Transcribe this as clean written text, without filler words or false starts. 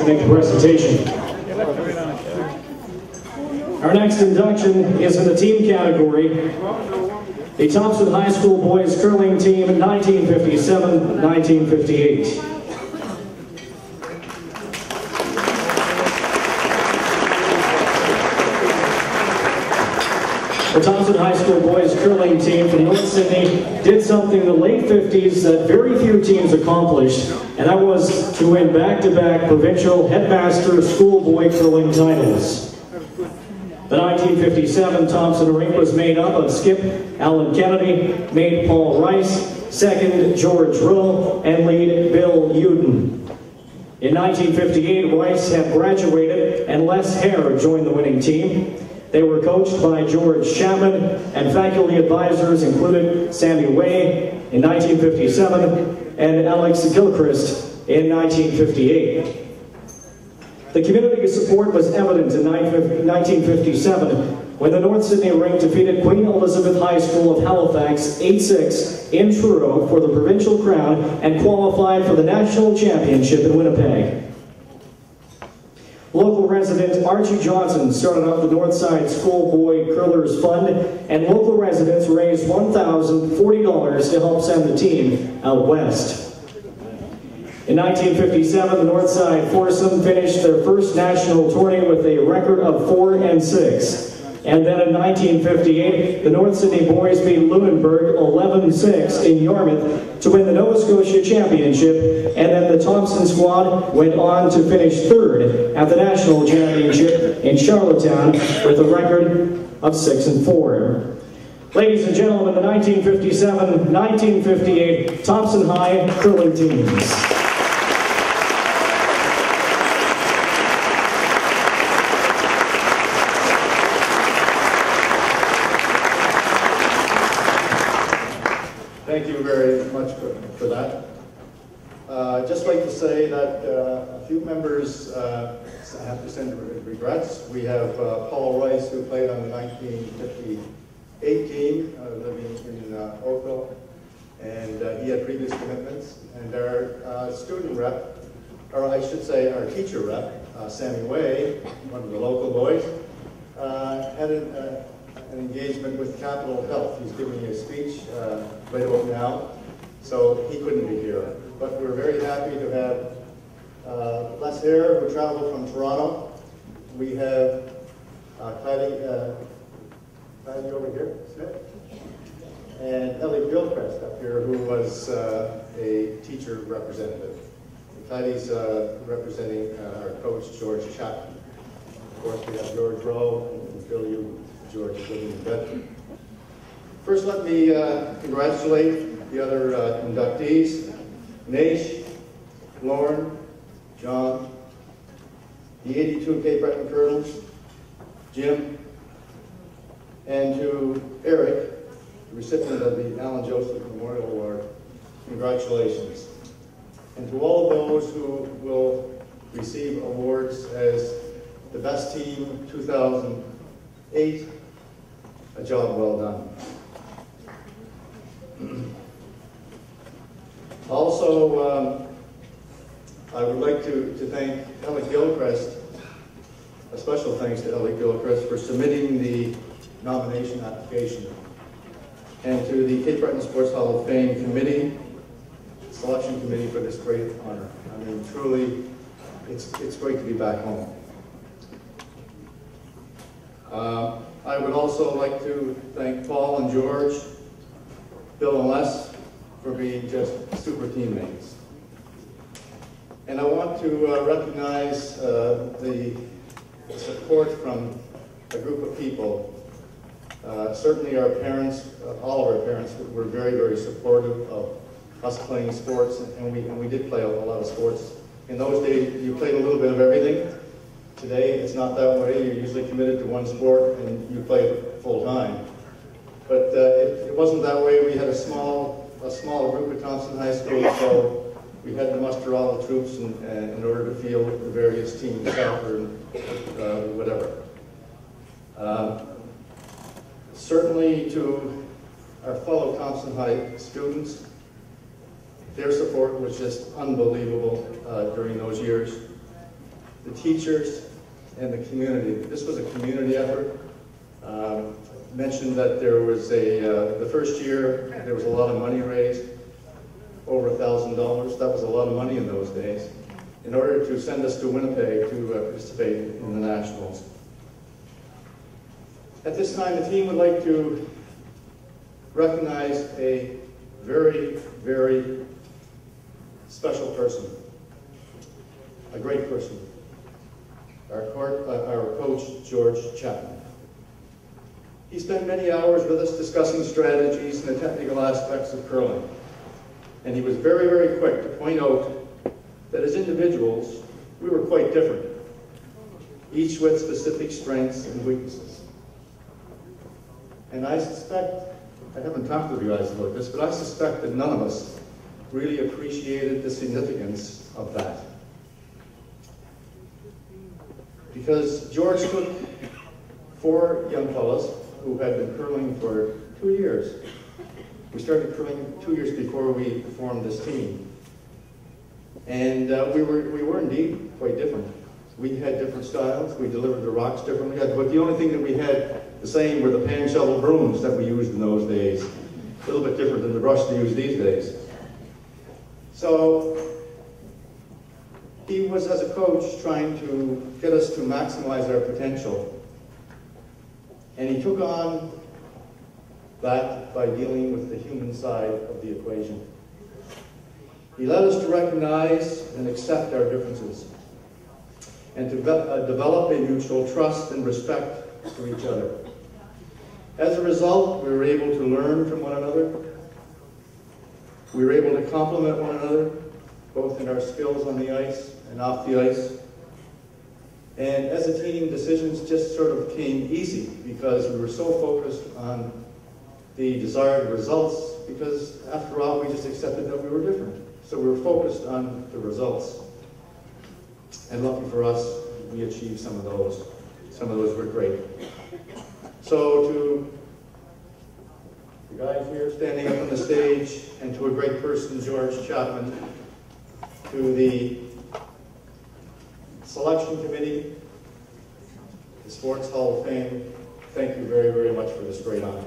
make the presentation. Our next induction is in the team category. The Thompson High School Boys Curling Team 1957-1958. The Thompson High School Boys Curling Team from North Sydney did something in the late 50s that very few teams accomplished, and that was to win back-to-back provincial headmaster schoolboy curling titles. The 1957 Thompson rink was made up of skip Alan Kennedy, mate Paul Rice, second George Rowe, and lead Bill Uden. In 1958, Rice had graduated and Les Hare joined the winning team. They were coached by George Chapman, and faculty advisors included Sammy Way in 1957 and Alex Gilchrist in 1958. The community support was evident in 1957 when the North Sydney rink defeated Queen Elizabeth High School of Halifax 8-6 in Truro for the provincial crown and qualified for the national championship in Winnipeg. Local resident Archie Johnson started up the Northside Schoolboy Curlers Fund, and local residents raised $1,040 to help send the team out west. In 1957, the Northside foursome finished their first national tourney with a record of 4-6. And then in 1958, the North Sydney boys beat Lunenburg 11-6 in Yarmouth to win the Nova Scotia Championship, and then the Thompson squad went on to finish third at the National Championship in Charlottetown with a record of 6-4. Ladies and gentlemen, the 1957-1958 Thompson High curling teams. Thank you very much for that. I'd just like to say that a few members have to send regrets. We have Paul Rice, who played on the 1958 team, living in Oakville, and he had previous commitments. And our student rep, or I should say our teacher rep, Sammy Way, one of the local boys, had an engagement with Capital Health. He's giving a speech right about now, so he couldn't be here. But we're very happy to have Les Hare, who traveled from Toronto. We have Clyde over here, Smith, and Ellie Gilchrist up here, who was a teacher representative. Clyde's representing our coach, George Chapman. Of course, we have George Rowe and Bill Uden. George is living in Bedford. First, let me congratulate the other inductees, Naish, Lauren, John, the 82 Cape Breton Colonels, Jim, and to Eric, the recipient of the Alan Joseph Memorial Award. Congratulations. And to all of those who will receive awards as the best team 2008, a job well done. Also, I would like to thank Ellie Gilchrist, a special thanks to Ellie Gilchrist for submitting the nomination application, and to the Cape Breton Sports Hall of Fame committee, selection committee, for this great honor. I mean, truly, it's great to be back home. I would also like to thank Paul and George, Bill and Les, for being just super teammates. And I want to recognize the support from a group of people. Certainly our parents, all of our parents were very, very supportive of us playing sports, and we did play a lot of sports. In those days, you played a little bit of everything. Today, it's not that way. You're usually committed to one sport and you play it full time. But it wasn't that way. We had a small group at Thompson High School, so we had to muster all the troops in order to field the various teams, soccer and whatever. Certainly to our fellow Thompson High students, their support was just unbelievable during those years. the teachers, and the community. This was a community effort. Mentioned that there was the first year, there was a lot of money raised, over $1,000. That was a lot of money in those days, in order to send us to Winnipeg to participate in the Nationals. At this time, the team would like to recognize a very, very special person, a great person, our coach, George Chapman. He spent many hours with us discussing strategies and the technical aspects of curling. And he was very, very quick to point out that as individuals, we were quite different, each with specific strengths and weaknesses. And I suspect, I haven't talked to you guys about this, but I suspect that none of us really appreciated the significance of that. Because George took 4 young fellas who had been curling for 2 years. We started curling 2 years before we formed this team. And we were indeed quite different. We had different styles, we delivered the rocks differently, but the only thing that we had the same were the pan shovel brooms that we used in those days. A little bit different than the brush they use these days. So he was, as a coach, trying to get us to maximize our potential. And he took on that by dealing with the human side of the equation. He led us to recognize and accept our differences, and to develop a mutual trust and respect for each other. As a result, we were able to learn from one another. We were able to complement one another, both in our skills on the ice and off the ice. And as a team, decisions just sort of came easy because we were so focused on the desired results, because after all, we just accepted that we were different. So we were focused on the results. And lucky for us, we achieved some of those. Some of those were great. So to the guys here standing up on the stage, and to a great person, George Chapman, to the selection committee, the Sports Hall of Fame, thank you very, very much for this great honor.